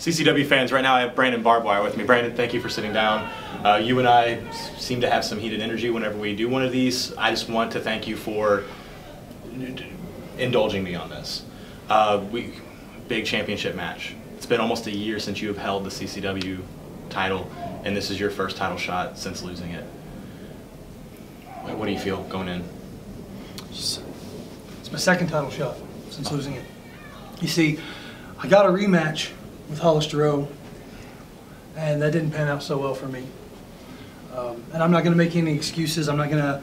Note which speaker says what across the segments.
Speaker 1: CCW fans, right now I have Brandon Barbwire with me. Brandon, thank you for sitting down. You and I seem to have some heated energy whenever we do one of these. I just want to thank you for indulging me on this. Big championship match. It's been almost a year since you have held the CCW title, and this is your first title shot since losing it. What do you feel going in?
Speaker 2: It's my second title shot since losing it. You see, I got a rematch with Hollister, and that didn't pan out so well for me. And I'm not going to make any excuses. I'm not going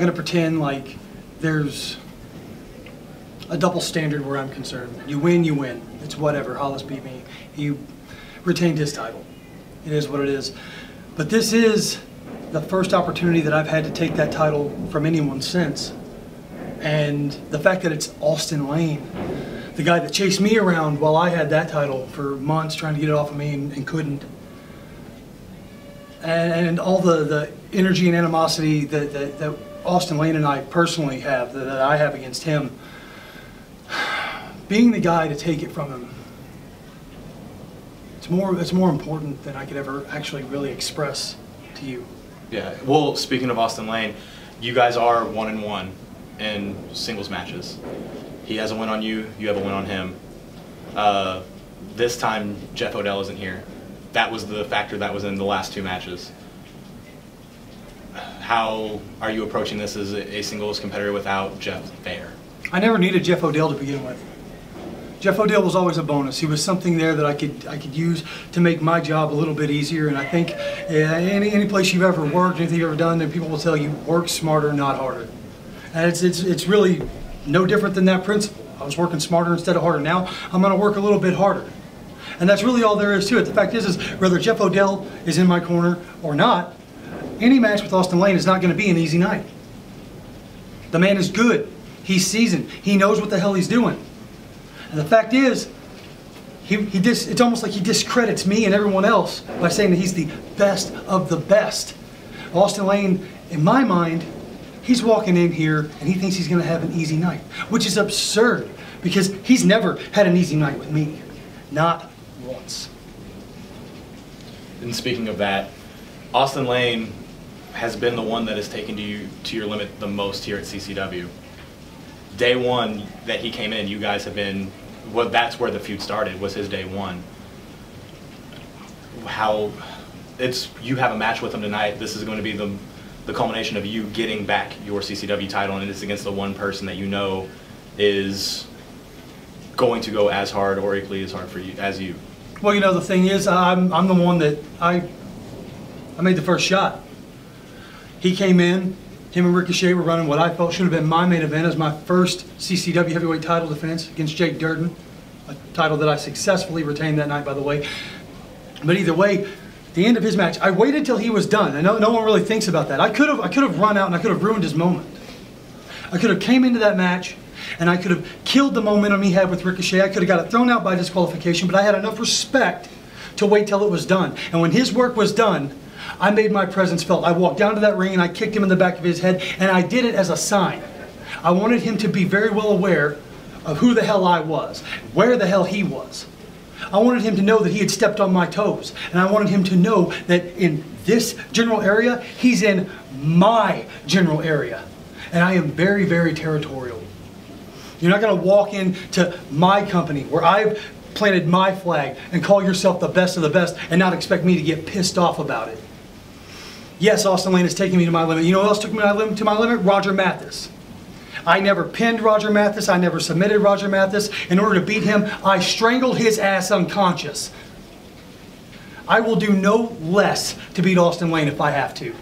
Speaker 2: to pretend like there's a double standard where I'm concerned. You win, you win. It's whatever. Hollis beat me. He retained his title. It is what it is. But this is the first opportunity that I've had to take that title from anyone since. And the fact that it's Austin Lane, the guy that chased me around while I had that title for months trying to get it off of me and couldn't. And all the energy and animosity that Austin Lane and I personally have, that I have against him, being the guy to take it from him, it's more important than I could ever actually really express to you.
Speaker 1: Yeah, well, speaking of Austin Lane, you guys are 1-1 in singles matches. He has a win on you, you have a win on him. This time, Jeff Odell isn't here. That was the factor that was in the last two matches. How are you approaching this as a singles competitor without Jeff there? I
Speaker 2: never needed Jeff Odell to begin with. Jeff Odell was always a bonus. He was something there that I could use to make my job a little bit easier. And I think any place you've ever worked, anything you've ever done, then people will tell you work smarter, not harder. And it's really no different than that principle. I was working smarter instead of harder. Now I'm going to work a little bit harder. And that's really all there is to it. The fact is whether Jeff Odell is in my corner or not, any match with Austin Lane is not going to be an easy night. The man is good. He's seasoned. He knows what the hell he's doing. And the fact is, it's almost like he discredits me and everyone else by saying that he's the best of the best. Austin Lane, in my mind, he's walking in here and he thinks he's going to have an easy night, which is absurd because he's never had an easy night with me. Not once.
Speaker 1: And speaking of that, Austin Lane has been the one that has taken you to your limit the most here at CCW. Day one that he came in, you guys have been, well, that's where the feud started, was his day one. You have a match with him tonight. This is going to be the culmination of you getting back your CCW title, and it's against the one person that you know is going to go as hard or equally as hard for you as you.
Speaker 2: Well, you know, the thing is, I'm the one that I made the first shot. He came in, him and Ricochet were running what I felt should have been my main event as my first CCW heavyweight title defense against Jake Durden, a title that I successfully retained that night, by the way. But either way, at the end of his match, I waited till he was done. I know no one really thinks about that. I could have run out and I could have ruined his moment. I could have came into that match and I could have killed the momentum he had with Ricochet. I could have got it thrown out by disqualification, but I had enough respect to wait till it was done. And when his work was done, I made my presence felt. I walked down to that ring and I kicked him in the back of his head, and I did it as a sign. I wanted him to be very well aware of who the hell I was, where the hell he was. I wanted him to know that he had stepped on my toes, and I wanted him to know that in this general area, he's in my general area. And I am very, very territorial. You're not going to walk into my company where I've planted my flag and call yourself the best of the best and not expect me to get pissed off about it. Yes, Austin Lane is taking me to my limit. You know who else took me to my limit? Roger Mathis. I never pinned Roger Mathis. I never submitted Roger Mathis. In order to beat him, I strangled his ass unconscious. I will do no less to beat Austin Lane if I have to.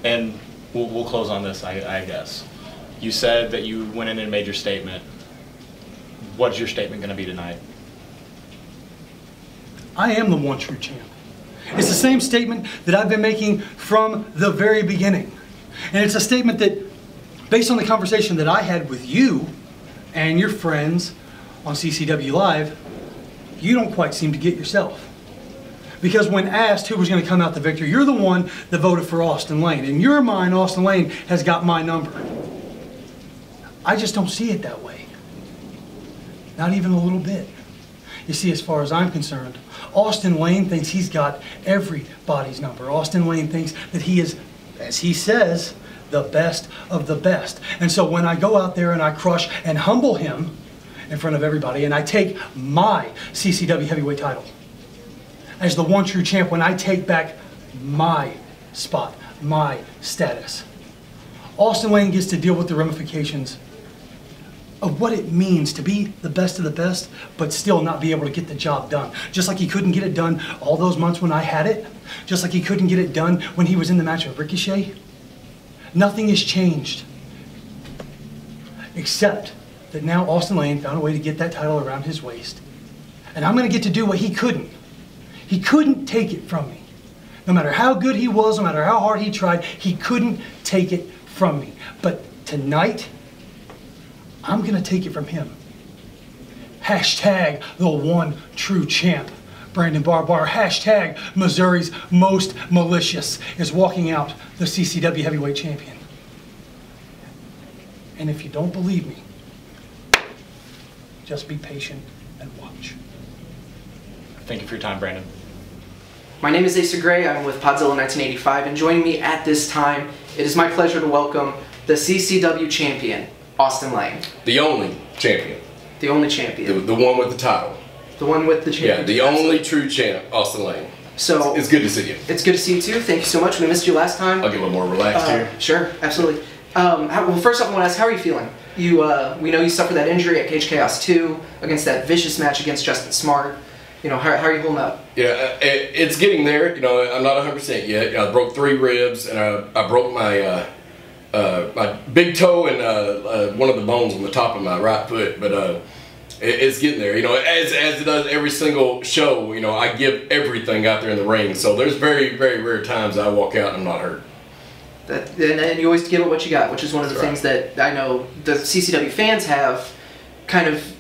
Speaker 1: And we'll close on this, I guess. You said that you went in and made your statement. What's your statement going to be tonight?
Speaker 2: I am the one true champ. It's the same statement that I've been making from the very beginning. And it's a statement that, based on the conversation that I had with you and your friends on CCW Live, you don't quite seem to get yourself. Because when asked who was going to come out the victor, you're the one that voted for Austin Lane. In your mind, Austin Lane has got my number. I just don't see it that way. Not even a little bit. You see, as far as I'm concerned, Austin Lane thinks he's got everybody's number. Austin Lane thinks that he is, as he says, the best of the best. And so when I go out there and I crush and humble him in front of everybody, and I take my CCW heavyweight title as the one true champ, when I take back my spot, my status, Austin Lane gets to deal with the ramifications of what it means to be the best of the best, but still not be able to get the job done. Just like he couldn't get it done all those months when I had it, just like he couldn't get it done when he was in the match with Ricochet. Nothing has changed, except that now Austin Lane found a way to get that title around his waist. And I'm gonna get to do what he couldn't. He couldn't take it from me. No matter how good he was, no matter how hard he tried, he couldn't take it from me. But tonight, I'm gonna take it from him. Hashtag the one true champ. Brandon Barbwire, hashtag Missouri's Most Malicious, is walking out the CCW heavyweight champion. And if you don't believe me, just be patient and watch.
Speaker 1: Thank you for your time, Brandon.
Speaker 3: My name is Asa Gray. I'm with Podzilla 1985, and joining me at this time, it is my pleasure to welcome the CCW champion, Austin Lane.
Speaker 4: The only champion.
Speaker 3: The only champion.
Speaker 4: The one with the title.
Speaker 3: The one with the champion.
Speaker 4: Yeah, the only true champ, Austin Lane.
Speaker 3: So
Speaker 4: it's good to see you.
Speaker 3: It's good to see you too. Thank you so much. We missed you last time.
Speaker 4: I'll get a little more relaxed here.
Speaker 3: Sure, absolutely. Well, first off, I want to ask, how are you feeling? We know you suffered that injury at Cage Chaos 2 against that vicious match against Justin Smart. You know, how are you holding up?
Speaker 4: Yeah, it's getting there. You know, I'm not 100% yet. I broke 3 ribs, and I broke my my big toe and one of the bones on the top of my right foot. But it's getting there. You know, as it does every single show. You know, I give everything out there in the ring. So there's very, very rare times I walk out and I'm not hurt.
Speaker 3: And you always give it what you got, which is one of the things that I know the CCW fans have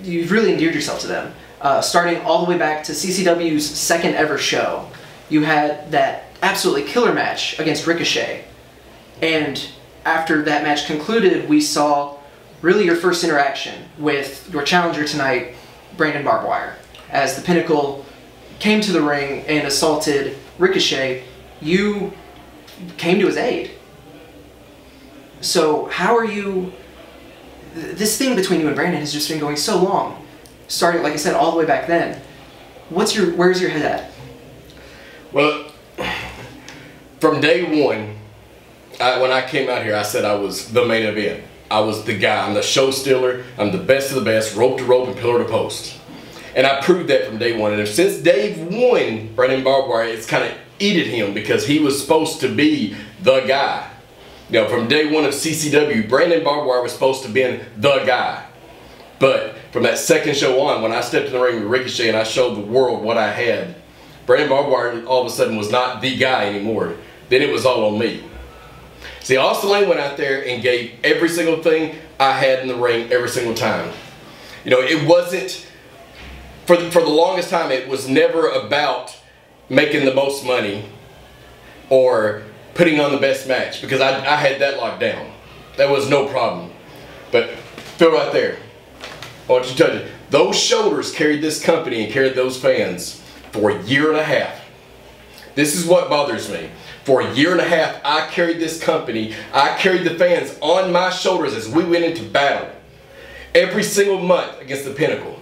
Speaker 3: you've really endeared yourself to them. Starting all the way back to CCW's second ever show, you had that absolutely killer match against Ricochet. And after that match concluded, we saw really your first interaction with your challenger tonight, Brandon Barbwire. As the Pinnacle came to the ring and assaulted Ricochet, you came to his aid. So how are you... This thing between you and Brandon has just been going so long. Starting, like I said, all the way back then. Where's your head at?
Speaker 4: Well, from day one, when I came out here, I said I was the main event. I was the guy. I'm the show stealer. I'm the best of the best, rope to rope and pillar to post. And I proved that from day one. And since day one, Brandon Barbwire, it's kind of eated him because he was supposed to be the guy. You know, from day one of CCW, Brandon Barbwire was supposed to be the guy. But from that second show on, when I stepped in the ring with Ricochet and I showed the world what I had, Brandon Barbwire all of a sudden was not the guy anymore. Then it was all on me. See, Austin Lane went out there and gave every single thing I had in the ring every single time. You know, it wasn't, for the longest time, it was never about making the most money or putting on the best match, because I had that locked down. That was no problem. But feel right there. I want you to touch it. Those shoulders carried this company and carried those fans for a year and a half. This is what bothers me. For a year and a half, I carried this company. I carried the fans on my shoulders as we went into battle. Every single month against the Pinnacle.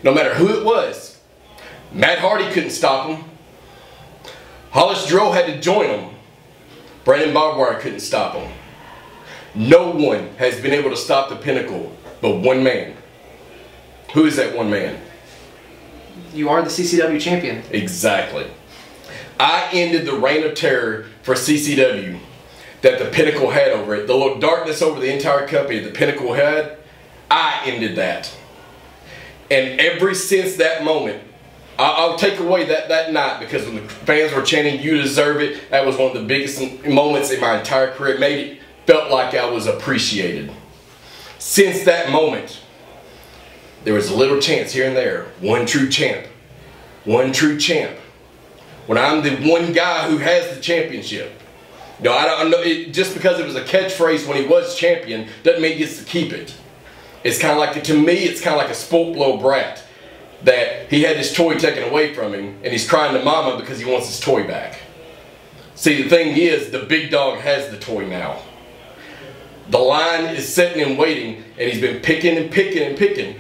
Speaker 4: No matter who it was. Matt Hardy couldn't stop him. Hollis Dro had to join him. Brandon Barbwire couldn't stop him. No one has been able to stop the Pinnacle but one man. Who is that one man?
Speaker 3: You are the CCW champion.
Speaker 4: Exactly. I ended the reign of terror for CCW that the Pinnacle had over it. The little darkness over the entire company the Pinnacle had, I ended that. And ever since that moment, I'll take away that night, because when the fans were chanting, "You deserve it," that was one of the biggest moments in my entire career. It made it felt like I was appreciated. Since that moment, there was a little chance here and there. One true champ. One true champ. When I'm the one guy who has the championship. No, I don't know. Just because it was a catchphrase when he was champion doesn't mean he gets to keep it. It's kind of like, to me, it's kind of like a spoiled little brat. that he had his toy taken away from him, and he's crying to mama because he wants his toy back. See, the thing is, the big dog has the toy now. The lion is sitting and waiting, and he's been picking and picking and picking.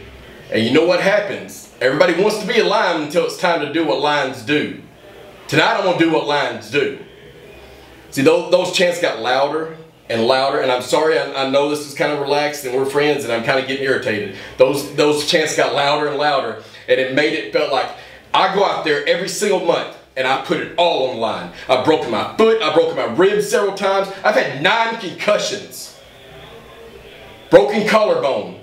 Speaker 4: And you know what happens? Everybody wants to be a lion until it's time to do what lions do. Tonight I'm going to do what lions do. See, those chants got louder and louder, and I'm sorry, I know this is kind of relaxed and we're friends and I'm kind of getting irritated. Those chants got louder and louder, and it made it felt like I go out there every single month and I put it all on the line. I've broken my foot, I've broken my ribs several times, I've had 9 concussions, broken collarbone,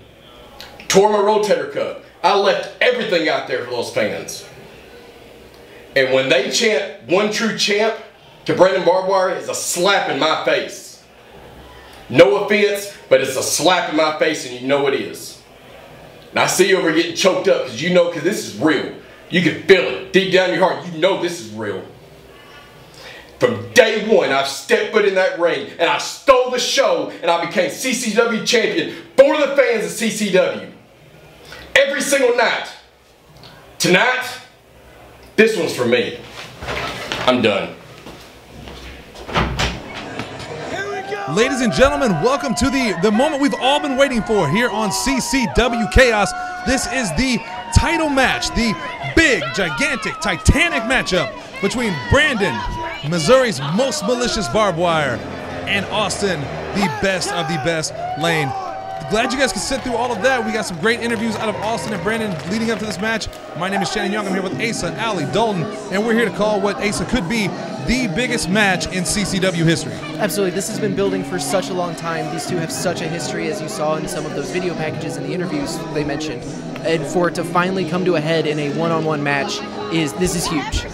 Speaker 4: tore my rotator cuff. I left everything out there for those fans. And when they chant "One True Champ" to Brandon Barbwire, it's a slap in my face. No offense, but it's a slap in my face, and you know it is. And I see you over getting choked up because you know, because this is real. You can feel it deep down in your heart. You know this is real. From day one, I've stepped foot in that ring, and I stole the show, and I became CCW champion for the fans of CCW. Every single night. Tonight, this one's for me. I'm done.
Speaker 5: Ladies and gentlemen, welcome to the moment we've all been waiting for here on CCW Chaos. This is the title match, the big, gigantic, titanic matchup between Brandon, Missouri's Most Malicious Barbwire, and Austin, the best of the best Lane. Glad you guys could sit through all of that. We got some great interviews out of Austin and Brandon leading up to this match. My name is Seanan Young. I'm here with Asa, Ali, Dalton, and we're here to call what Asa could be the biggest match in CCW history.
Speaker 3: Absolutely. This has been building for such a long time. These two have such a history, as you saw in some of those video packages and the interviews they mentioned. And for it to finally come to a head in a one-on-one match, this is huge.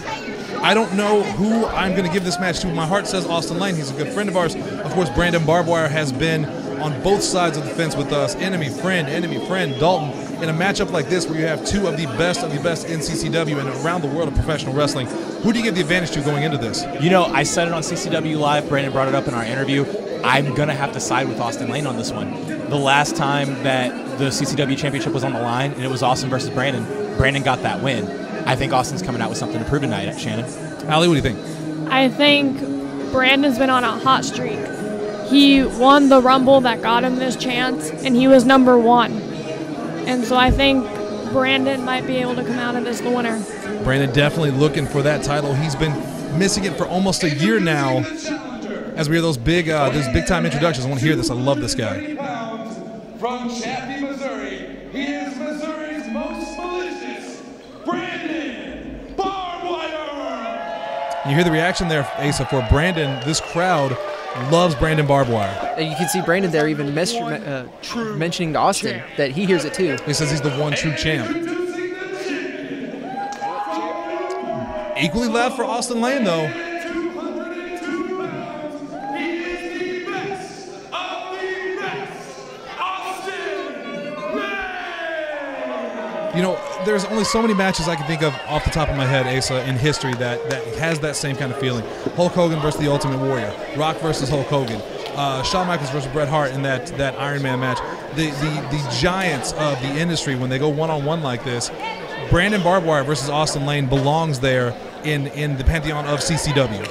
Speaker 5: I don't know who I'm going to give this match to. My heart says Austin Lane. He's a good friend of ours. Of course, Brandon Barbwire has been on both sides of the fence with us. Enemy, friend, Dalton. In a matchup like this where you have two of the best in CCW and around the world of professional wrestling, who do you give the advantage to going into this?
Speaker 1: You know, I said it on CCW Live. Brandon brought it up in our interview. I'm going to have to side with Austin Lane on this one. The last time that the CCW Championship was on the line and it was Austin versus Brandon, Brandon got that win. I think Austin's coming out with something to prove tonight, Shannon.
Speaker 5: Ali, what do you think?
Speaker 6: I think Brandon's been on a hot streak. He won the Rumble that got him this chance, and he was #1. And so I think Brandon might be able to come out of this the winner.
Speaker 5: Brandon definitely looking for that title. He's been missing it for almost a year now. As we hear those big time introductions, I want to hear this. I love this guy.
Speaker 7: From Chappie, Missouri, he is Missouri's Most Malicious, Brandon Barbwire.
Speaker 5: You hear the reaction there, Asa, for Brandon. This crowd loves Brandon Barbwire.
Speaker 3: And you can see Brandon there even mentioning to Austin that he hears it too.
Speaker 5: He says he's the one true champ. Equally loud for Austin Lane, though. You know, there's only so many matches I can think of off the top of my head, Asa, in history that has that same kind of feeling. Hulk Hogan versus the Ultimate Warrior, Rock versus Hulk Hogan, Shawn Michaels versus Bret Hart in that Iron Man match. The giants of the industry, when they go one-on-one like this, Brandon Barbwire versus Austin Lane belongs there in the pantheon of CCW.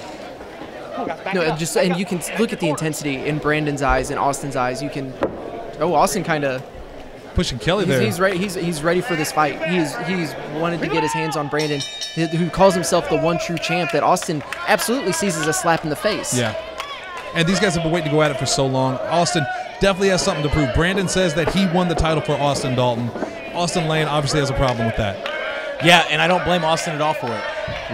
Speaker 3: No, and you can look at the intensity in Brandon's eyes and Austin's eyes. You can, Austin kind of
Speaker 5: pushing Kelly there.
Speaker 3: He's ready. He's ready for this fight. He's wanted to get his hands on Brandon, who calls himself the one true champ that Austin absolutely sees as a slap in the face.
Speaker 5: Yeah, and these guys have been waiting to go at it for so long. Austin definitely has something to prove. Brandon says that he won the title for Austin Dalton. Austin Lane obviously has a problem with that.
Speaker 1: Yeah, and I don't blame Austin at all for it.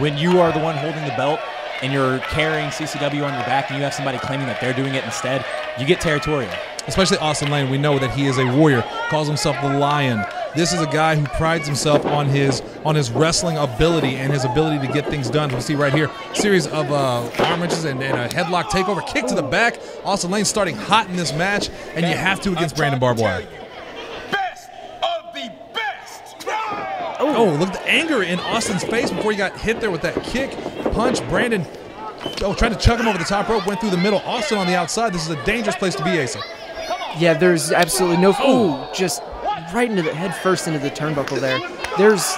Speaker 1: When you are the one holding the belt and you're carrying CCW on your back and you have somebody claiming that they're doing it instead, you get territorial. Especially Austin Lane, we know that he is a warrior, calls himself the Lion. This is a guy who prides himself on his wrestling ability and his ability to get things done. We see right here a series of arm wrenches and a headlock takeover, kick to the back. Austin Lane starting hot in this match, and you have to against Brandon Barbwire.
Speaker 7: Best of the best.
Speaker 5: Oh, look at the anger in Austin's face before he got hit there with that kick, punch. Brandon, trying to chuck him over the top rope, went through the middle. Austin on the outside. This is a dangerous place to be, Asa.
Speaker 3: Yeah, there's absolutely no. Oh, just right into the head first into the turnbuckle there. There's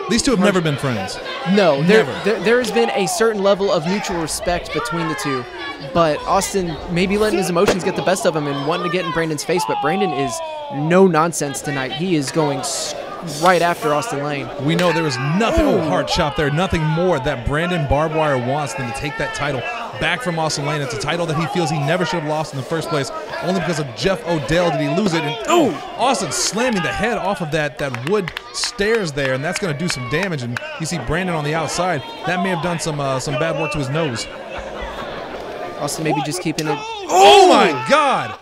Speaker 5: These two have never been friends.
Speaker 3: No,
Speaker 5: Never.
Speaker 3: there has been a certain level of mutual respect between the two, but Austin maybe letting his emotions get the best of him and wanting to get in Brandon's face, but Brandon is no nonsense tonight. He is going right after Austin Lane.
Speaker 5: We know there is nothing, hard shot there, nothing more that Brandon Barbwire wants than to take that title back from Austin Lane. It's a title that he feels he never should have lost in the first place. Only because of Jeff Odell did he lose it. And Austin slamming the head off of that wood stairs there, and that's going to do some damage. And you see Brandon on the outside. That may have done some bad work to his nose.
Speaker 3: Austin maybe just keeping it.
Speaker 5: Oh my God!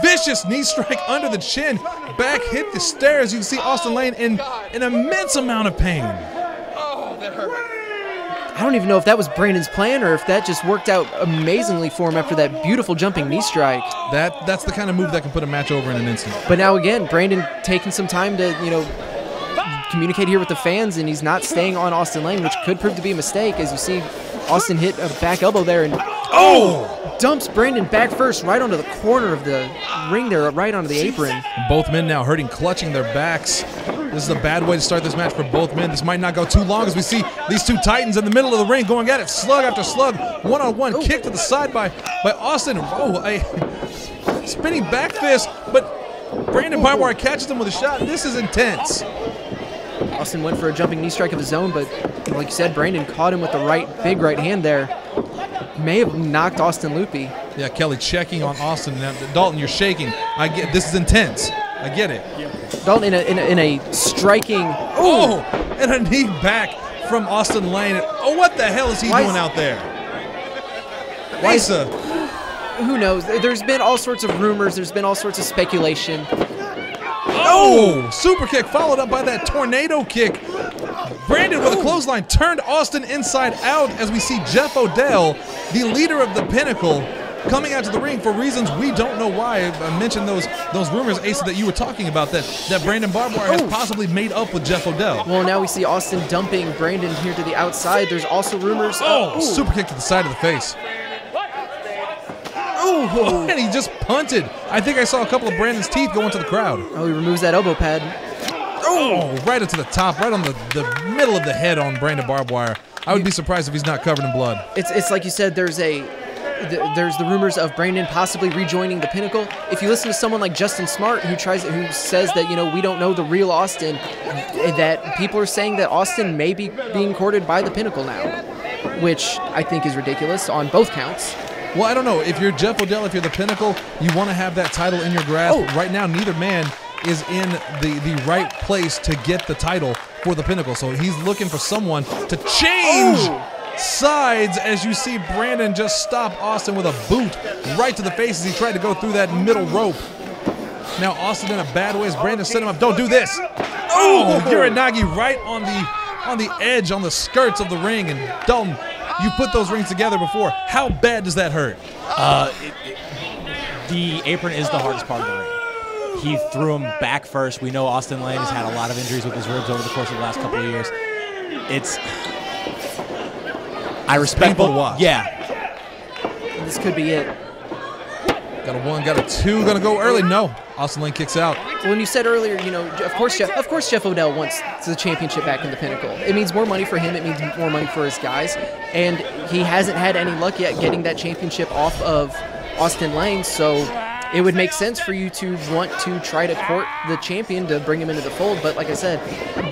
Speaker 5: Vicious knee strike under the chin. Back hit the stairs. You can see Austin Lane in an immense amount of pain.
Speaker 7: Oh, that hurt.
Speaker 3: I don't even know if that was Brandon's plan or if that just worked out amazingly for him after that beautiful jumping knee strike.
Speaker 5: That's the kind of move that can put a match over in an instant.
Speaker 3: But now again, Brandon taking some time to, communicate here with the fans, and he's not staying on Austin Lane, which could prove to be a mistake, as you see Austin hit a back elbow there and dumps Brandon back first right onto the corner of the ring there, right onto the apron.
Speaker 5: Both men now hurting, clutching their backs. This is a bad way to start this match for both men. This might not go too long as we see these two titans in the middle of the ring going at it, slug after slug, one-on-one, kick to the side by Austin. A spinning back fist, but Brandon Barbwire catches him with a shot. This is intense.
Speaker 3: Austin went for a jumping knee strike of his own, but like you said, Brandon caught him with the big right hand there. May have knocked Austin loopy.
Speaker 5: Yeah, Kelly checking on Austin. Now, Dalton, you're shaking. I get this is intense. I get it.
Speaker 3: Dalton in a striking.
Speaker 5: And a knee back from Austin Lane. Oh, what the hell is he doing out there?
Speaker 3: Who knows? There's been all sorts of rumors. There's been all sorts of speculation.
Speaker 5: Super kick followed up by that tornado kick. Brandon with a clothesline turned Austin inside out as we see Jeff Odell, the leader of the Pinnacle, coming out to the ring for reasons we don't know why. I mentioned those rumors, Asa, that you were talking about, that Brandon Barbwire has possibly made up with Jeff Odell.
Speaker 3: Well, now we see Austin dumping Brandon here to the outside. There's also rumors.
Speaker 5: Super kick to the side of the face. And he just punted. I think I saw a couple of Brandon's teeth go into the crowd.
Speaker 3: He removes that elbow pad.
Speaker 5: Right into the top, right on the middle of the head on Brandon Barbwire. I would be surprised if he's not covered in blood.
Speaker 3: It's like you said, there's the rumors of Brandon possibly rejoining the Pinnacle. If you listen to someone like Justin Smart, who says that we don't know the real Austin, that people are saying that Austin may be being courted by the Pinnacle now, which I think is ridiculous on both counts.
Speaker 5: Well, I don't know. If you're Jeff Odell, if you're the Pinnacle, you want to have that title in your grasp. Right now, neither man is in the right place to get the title for the Pinnacle. So he's looking for someone to change sides as you see Brandon just stop Austin with a boot right to the face as he tried to go through that middle rope. Now Austin in a bad way as Brandon set him up. Don't do this. Eurydice right on the edge, on the skirts of the ring. And Dalton, you put those rings together before. How bad does that hurt?
Speaker 8: The apron is the hardest part of the ring. He threw him back first. We know Austin Lane has had a lot of injuries with his ribs over the course of the last couple of years. I respect
Speaker 5: painful to watch.
Speaker 3: Yeah. This could be it.
Speaker 5: Got a one, got a two, gonna go early. No, Austin Lane kicks out.
Speaker 3: When you said earlier, of course Jeff Odell wants the championship back in the Pinnacle. It means more money for him. It means more money for his guys, and he hasn't had any luck yet getting that championship off of Austin Lane. So it would make sense for you to want to try to court the champion to bring him into the fold. But like I said,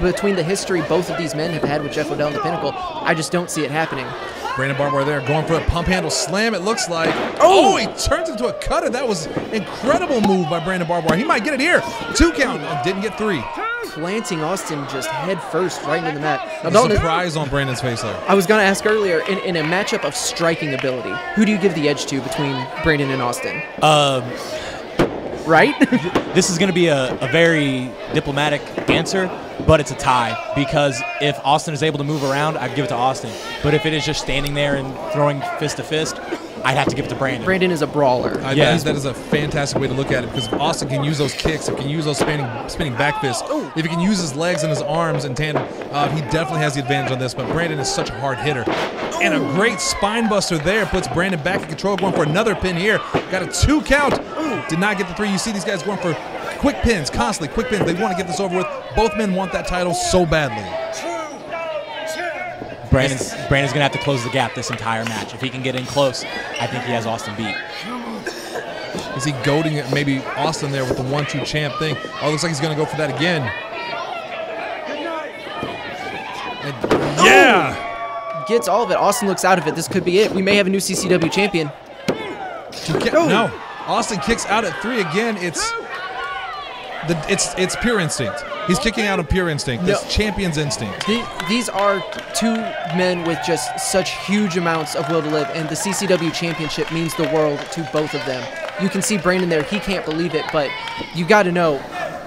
Speaker 3: between the history both of these men have had with Jeff Odell and the Pinnacle, I just don't see it happening.
Speaker 5: Brandon Barbwire there going for a pump handle slam, it looks like. He turns into a cutter. That was incredible move by Brandon Barbwire. He might get it here. 2 count, didn't get 3.
Speaker 3: Planting Austin just head first right into the mat.
Speaker 5: Now, Dalton, surprise on Brandon's face there.
Speaker 3: I was going to ask earlier, in a matchup of striking ability, who do you give the edge to between Brandon and Austin? Right?
Speaker 8: This is going to be a very diplomatic answer, but it's a tie, because if Austin is able to move around, I'd give it to Austin. But if it is just standing there and throwing fist to fist, I'd have to give it to Brandon.
Speaker 3: Brandon is a brawler.
Speaker 5: That is a fantastic way to look at it, because if Austin can use those kicks, if he can use those spinning back fists, if he can use his legs and his arms in tandem, he definitely has the advantage on this. But Brandon is such a hard hitter. And a great spine buster there puts Brandon back in control, going for another pin here. Got a 2 count. Did not get the 3. You see these guys going for quick pins, constantly quick pins. They want to get this over with. Both men want that title so badly.
Speaker 8: Brandon's going to have to close the gap this entire match. If he can get in close, I think he has Austin beat.
Speaker 5: Is he goading it? Maybe Austin there with the 1-2 champ thing. Oh, looks like he's going to go for that again. And yeah!
Speaker 3: Gets all of it. Austin looks out of it. This could be it. We may have a new CCW champion.
Speaker 5: No. Austin kicks out at 3 again. It's pure instinct. He's kicking out of pure instinct. This champion's instinct.
Speaker 3: These are two men with just such huge amounts of will to live, and the CCW championship means the world to both of them. You can see Brandon there. He can't believe it, but you got to know,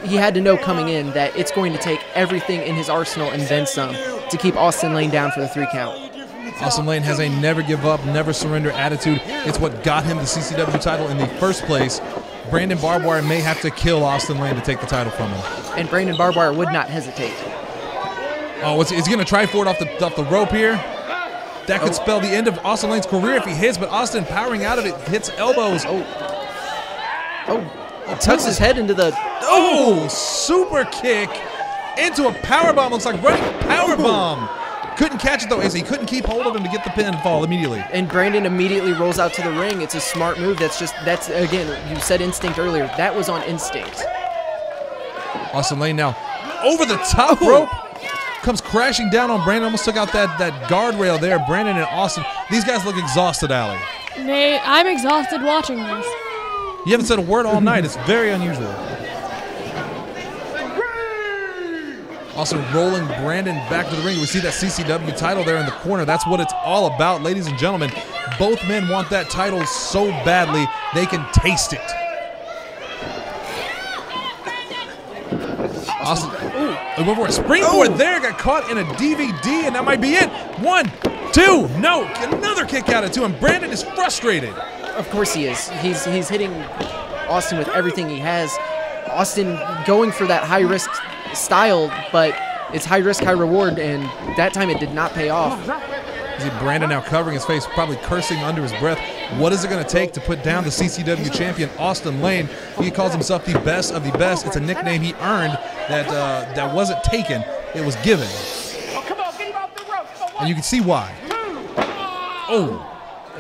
Speaker 3: he had to know coming in that it's going to take everything in his arsenal and then some to keep Austin Lane down for the 3 count.
Speaker 5: Austin Lane has a never give up, never surrender attitude. It's what got him the CCW title in the first place. Brandon Barbwire may have to kill Austin Lane to take the title from him.
Speaker 3: And Brandon Barbwire would not hesitate.
Speaker 5: Oh, is he going to try for it off the rope here? That could spell the end of Austin Lane's career if he hits, but Austin powering out of it, hits elbows.
Speaker 3: Tucks his head into the...
Speaker 5: Oh, super kick into a powerbomb. Looks like running powerbomb. Couldn't catch it though, as he couldn't keep hold of him to get the pinfall immediately.
Speaker 3: And Brandon immediately rolls out to the ring. It's a smart move. That's again, you said instinct earlier. That was on instinct.
Speaker 5: Austin Lane now over the top rope. Comes crashing down on Brandon. Almost took out that guardrail there. Brandon and Austin. These guys look exhausted, Allie.
Speaker 6: I'm exhausted watching this.
Speaker 5: You haven't said a word all night. It's very unusual. Also rolling Brandon back to the ring. We see that CCW title there in the corner. That's what it's all about, ladies and gentlemen. Both men want that title so badly they can taste it. Austin, went for a springboard there, got caught in a DVD, and that might be it. 1, 2, no, another kick out of 2, and Brandon is frustrated.
Speaker 3: Of course he is. He's hitting Austin with everything he has. Austin going for that high risk style, but it's high risk, high reward, and that time it did not pay off.
Speaker 5: You see Brandon now covering his face, probably cursing under his breath. What is it going to take to put down the CCW champion, Austin Lane? He calls himself the best of the best. It's a nickname he earned that wasn't taken. It was given. And you can see why. Oh,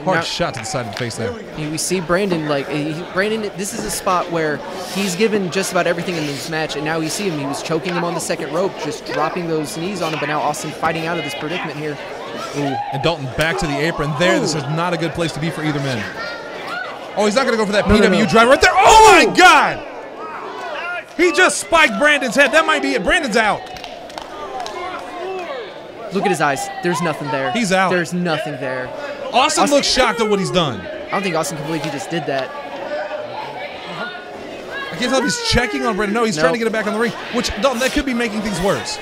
Speaker 5: hard shot to the side of the face there.
Speaker 3: We see Brandon, Brandon, this is a spot where he's given just about everything in this match, and now you see him, he was choking him on the second rope, just dropping those knees on him, but now Austin fighting out of this predicament here.
Speaker 5: Ooh. And Dalton back to the apron there. Ooh. This is not a good place to be for either man. Oh, he's not going to go for that PW driver right there. Oh, my God! He just spiked Brandon's head. That might be it. Brandon's out.
Speaker 3: Look at his eyes. There's nothing there.
Speaker 5: He's out.
Speaker 3: There's nothing there.
Speaker 5: Austin looks shocked at what he's done.
Speaker 3: I don't think Austin can believe he just did that.
Speaker 5: I can't tell if he's checking on Brandon. No, he's trying to get it back on the ring, which, Dalton, that could be making things worse.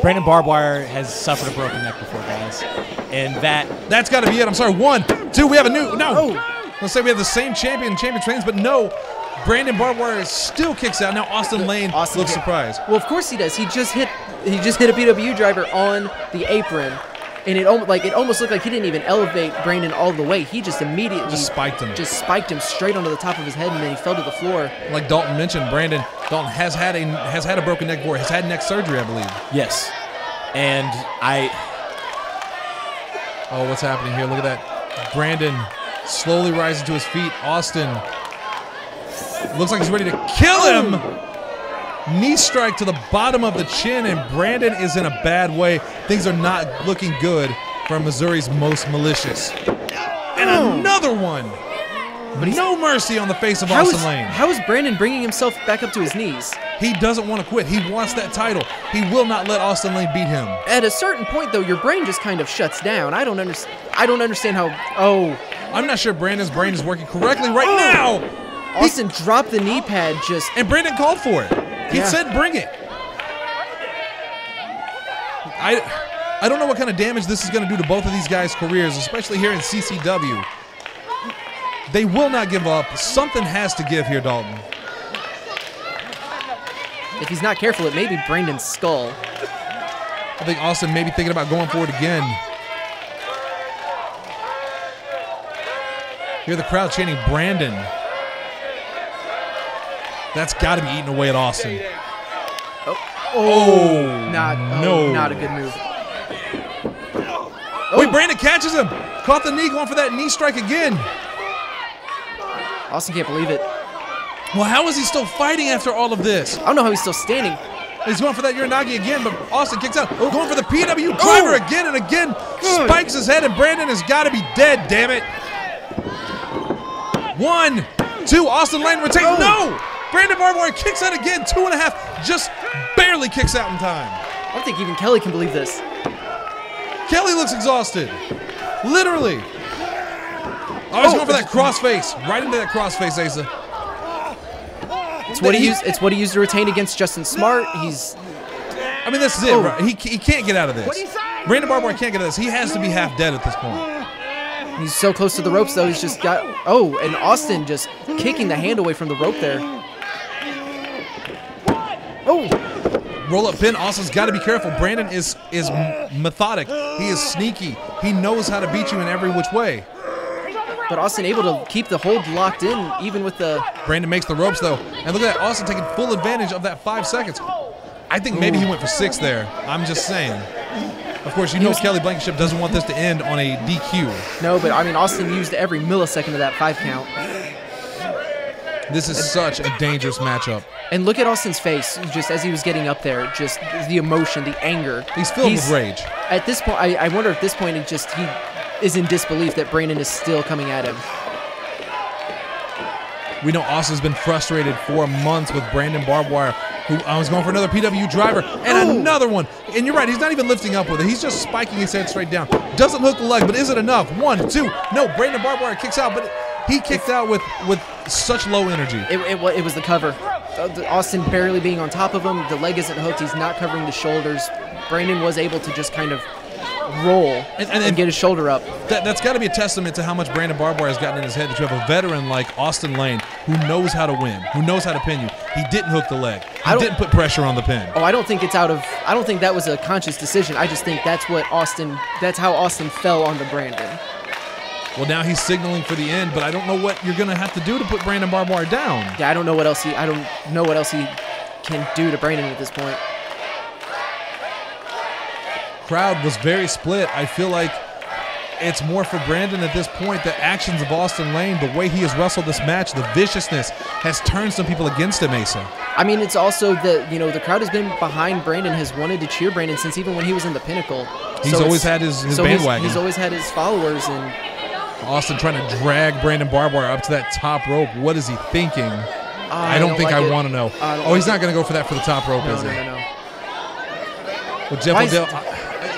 Speaker 8: Brandon Barbwire has suffered a broken neck before, guys. And
Speaker 5: that's got to be it. I'm sorry. 1, 2, we have a new, no. Let's say we have the same champion trains, but no. Brandon Barbwire still kicks out. Now Austin Lane looks surprised.
Speaker 3: Well, of course he does. He just hit a PW driver on the apron, and it almost looked like he didn't even elevate Brandon all the way. He just immediately
Speaker 5: spiked him.
Speaker 3: Just spiked him straight onto the top of his head, and then he fell to the floor.
Speaker 5: Like Dalton mentioned, Dalton has had a broken neck before. Has had neck surgery, I believe.
Speaker 8: Yes, and
Speaker 5: Oh, what's happening here? Look at that. Brandon slowly rising to his feet. Austin looks like he's ready to kill him. Knee strike to the bottom of the chin, and Brandon is in a bad way. Things are not looking good for Missouri's Most Malicious. And another one. But no mercy on the face of Austin Lane.
Speaker 3: How is Brandon bringing himself back up to his knees?
Speaker 5: He doesn't want to quit. He wants that title. He will not let Austin Lane beat him.
Speaker 3: At a certain point, though, your brain just kind of shuts down. I don't understand how.
Speaker 5: I'm not sure Brandon's brain is working correctly right now.
Speaker 3: Austin dropped the knee pad
Speaker 5: and Brandon called for it. He said bring it. I don't know what kind of damage this is going to do to both of these guys' careers, especially here in CCW. They will not give up. Something has to give here, Dalton.
Speaker 3: If he's not careful, it may be Brandon's skull.
Speaker 5: I think Austin may be thinking about going for it again. Hear the crowd chanting Brandon. That's got to be eating away at Austin.
Speaker 3: Not a good move.
Speaker 5: Wait, Brandon catches him. Caught the knee, going for that knee strike again.
Speaker 3: Austin can't believe it.
Speaker 5: Well, how is he still fighting after all of this?
Speaker 3: I don't know how he's still standing.
Speaker 5: He's going for that Uranagi again, but Austin kicks out. Going for the PW driver again and again. Spikes his head, and Brandon has got to be dead, damn it. 1, 2, Austin Lane retains. No! Brandon Barbwire kicks out again, 2.5. Just barely kicks out in time.
Speaker 3: I don't think even Kelly can believe this.
Speaker 5: Kelly looks exhausted. Literally. Oh, he's going for that crossface. Right into that crossface, Asa.
Speaker 3: It's what he used. It's what he used to retain against Justin Smart.
Speaker 5: I mean, this is it, right? He can't get out of this. Brandon Barbwire can't get out of this. He has to be half dead at this point.
Speaker 3: He's so close to the ropes, though. He's just got. Oh, and Austin just kicking the hand away from the rope there. Oh.
Speaker 5: Roll up pin. Austin's got to be careful. Brandon is methodic. He is sneaky. He knows how to beat you in every which way.
Speaker 3: But Austin able to keep the hold locked in, even with the...
Speaker 5: Brandon makes the ropes, though. And look at that. Austin taking full advantage of that 5 seconds. I think maybe he went for 6 there. I'm just saying. Of course, you know Kelly Blankenship doesn't want this to end on a DQ.
Speaker 3: No, but I mean, Austin used every millisecond of that 5 count.
Speaker 5: This is such a dangerous matchup.
Speaker 3: And look at Austin's face, just as he was getting up there, just the emotion, the anger.
Speaker 5: He's filled with rage.
Speaker 3: At this point, I wonder if this point he is in disbelief that Brandon is still coming at him.
Speaker 5: We know Austin's been frustrated for months with Brandon Barbwire, who was going for another PW driver, and another one. And you're right, he's not even lifting up with it. He's just spiking his head straight down. Doesn't hook the leg, but is it enough? 1, 2. No, Brandon Barbwire kicks out, but he kicked out with such low energy.
Speaker 3: It was the cover. Austin barely being on top of him. The leg isn't hooked. He's not covering the shoulders. Brandon was able to just kind of roll and get his shoulder up.
Speaker 5: That's got to be a testament to how much Brandon Barbwire has gotten in his head, that you have a veteran like Austin Lane who knows how to win, who knows how to pin you. He didn't hook the leg. He didn't put pressure on the pin.
Speaker 3: Oh, I don't think that was a conscious decision. I just think that's how Austin fell onto Brandon.
Speaker 5: Well, now he's signaling for the end, but I don't know what you're going to have to do to put Brandon Barbwire down.
Speaker 3: Yeah, I don't know what else he can do to Brandon at this point.
Speaker 5: Crowd was very split. I feel like it's more for Brandon at this point. The actions of Austin Lane, the way he has wrestled this match, the viciousness has turned some people against him, Asa.
Speaker 3: I mean, it's also the crowd has been behind Brandon, has wanted to cheer Brandon since even when he was in the Pinnacle.
Speaker 5: He's always had his bandwagon.
Speaker 3: He's always had his followers. And
Speaker 5: Austin trying to drag Brandon Barbwire up to that top rope. What is he thinking? I don't think I want to know. He's not going to go for that for the top rope, is he?
Speaker 3: No.
Speaker 5: Well, Jeff Odell,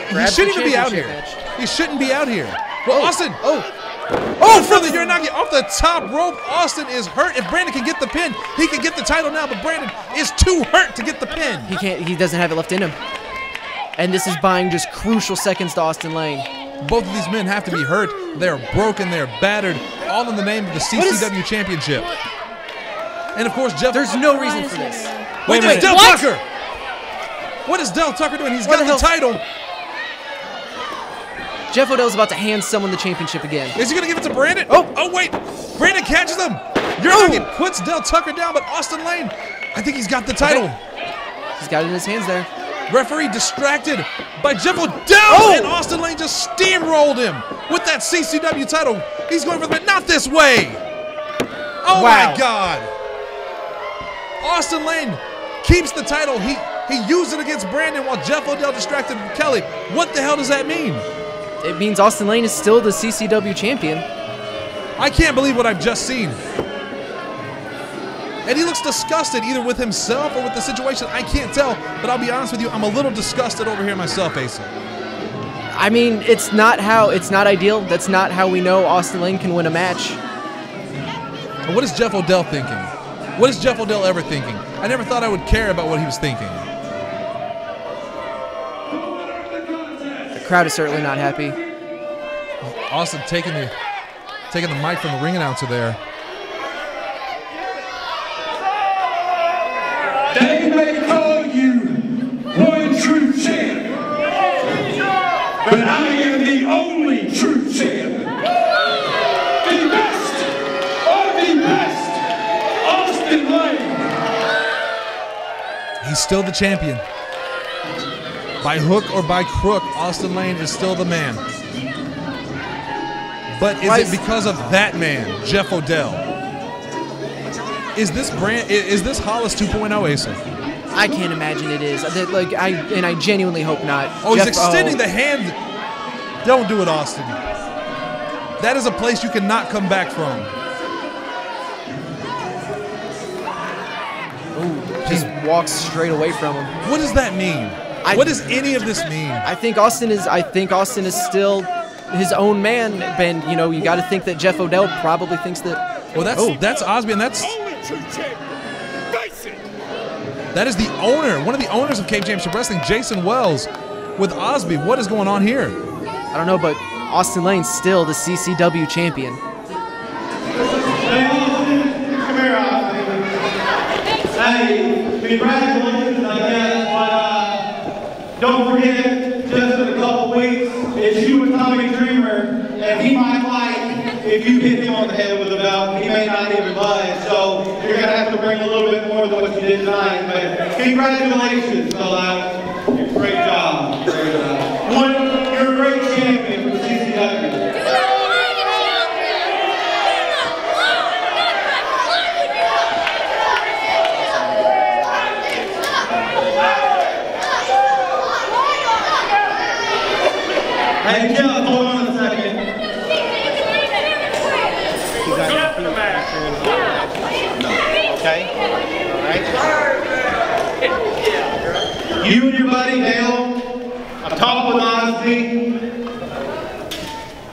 Speaker 5: he shouldn't even be out here. He shouldn't be out here. Well, Austin. From the Uranagi off the top rope. Austin is hurt. If Brandon can get the pin, he can get the title now, but Brandon is too hurt to get the pin.
Speaker 3: He can't. He doesn't have it left in him. And this is buying just crucial seconds to Austin Lane.
Speaker 5: Both of these men have to be hurt. They're broken. They're battered. All in the name of the CCW Championship. And of course, Jeff.
Speaker 3: There's no reason for this.
Speaker 5: Wait a minute. Del Tucker. What is Del Tucker doing? He's got the title.
Speaker 3: Jeff Odell's about to hand someone the championship again.
Speaker 5: Is he going to give it to Brandon? Oh, wait. Brandon catches him. Uranagi puts Del Tucker down, but Austin Lane, I think he's got the title.
Speaker 3: Okay. He's got it in his hands there.
Speaker 5: Referee distracted by Jeff Odell, and Austin Lane just steamrolled him with that CCW title. He's going for the pin. Not this way. Oh, my God. Austin Lane keeps the title. He used it against Brandon while Jeff Odell distracted Kelly. What the hell does that mean?
Speaker 3: It means Austin Lane is still the CCW champion.
Speaker 5: I can't believe what I've just seen. And he looks disgusted either with himself or with the situation. I can't tell, but I'll be honest with you, I'm a little disgusted over here myself, Asa.
Speaker 3: I mean, it's not ideal. That's not how we know Austin Lane can win a match.
Speaker 5: What is Jeff Odell thinking? What is Jeff Odell ever thinking? I never thought I would care about what he was thinking.
Speaker 3: The crowd is certainly not happy.
Speaker 5: Austin taking the mic from the ring announcer there.
Speaker 9: They may call you one true champ, but I am the only true champ. The best of the best, Austin Lane.
Speaker 5: He's still the champion. By hook or by crook, Austin Lane is still the man. But is it because of that man, Jeff Odell? Is this Hollis 2.0, Asa?
Speaker 3: I can't imagine it is. Like I genuinely hope not.
Speaker 5: Oh, he's extending the hand. Don't do it, Austin. That is a place you cannot come back from.
Speaker 3: Ooh, just walks straight away from him.
Speaker 5: What does that mean? What does any of this mean?
Speaker 3: I think Austin is still his own man, Ben. You know, you got to think that Jeff Odell probably thinks that.
Speaker 5: Well, that's Osby, and that is the owner, one of the owners of Cape Championship Wrestling, Jason Wells, with Osby. What is going on here?
Speaker 3: I don't know, but Austin Lane's still the CCW champion.
Speaker 9: Hey, congratulations, I guess, but don't forget, just in a couple weeks, it's you and Tommy Dreamer, and he might fight if you hit him on the head with a belt. He may not even budge, so you're going to have to bring a little bit more than what you did tonight. But congratulations, fellas. Great job. Great job. You're a great champion for the CCW. Hey, Jeff, hold on a second. Okay? All right. You and your buddy Dale, I've talked with Honesty,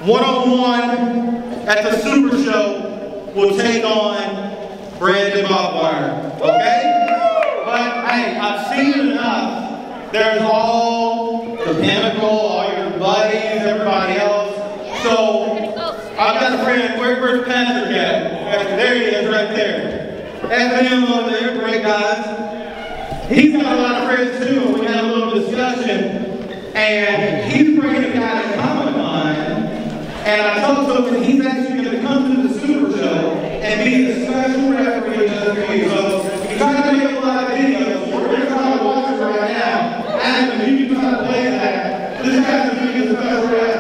Speaker 9: one-on-one at the Super Show will take on Brandon Barbwire. Okay? But, hey, I've seen enough. There's all the Pinnacle, all your buddies, everybody else. So, I've got a friend, where's Patrick at? There he is, right there. FM over there, great guys. He's got a lot of friends too. We had a little discussion, and he's bringing a guy to Comic-Con, and I told him that he's actually going to come to the Super Show and be a special referee just for you. So, he's trying to make a lot of videos. We're going to try to watch it right now. Adam, if you can try to play that, this guy's going to be the special ref.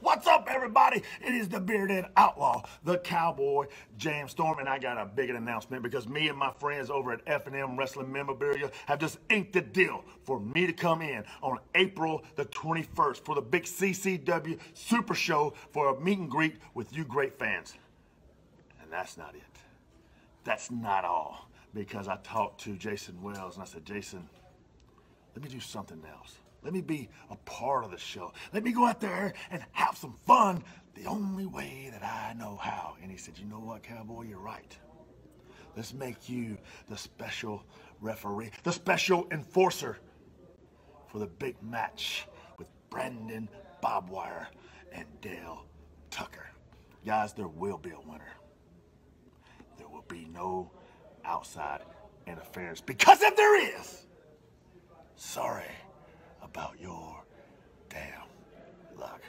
Speaker 10: What's up, everybody? It is the Bearded Outlaw, the Cowboy Jamstorm, and I got a big announcement because me and my friends over at F&M Wrestling Memorabilia have just inked the deal for me to come in on April the 21st for the big CCW Super Show for a meet and greet with you great fans. And that's not it. That's not all, because I talked to Jason Wells and I said, Jason, let me do something else. Let me be a part of the show. Let me go out there and have some fun the only way that I know how. And he said, you know what, Cowboy, you're right. Let's make you the special referee, the special enforcer for the big match with Brandon Barbwire and Dale Tucker. Guys, there will be a winner. There will be no outside interference, because if there is, sorry about your damn luck.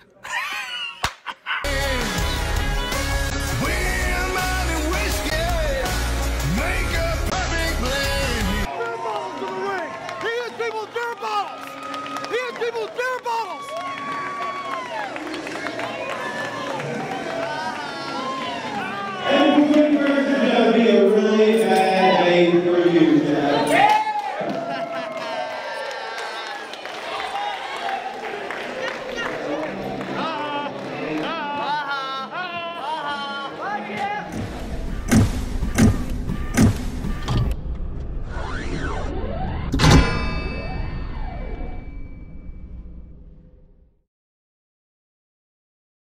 Speaker 9: He is people's dirt balls! He is people's dirt balls!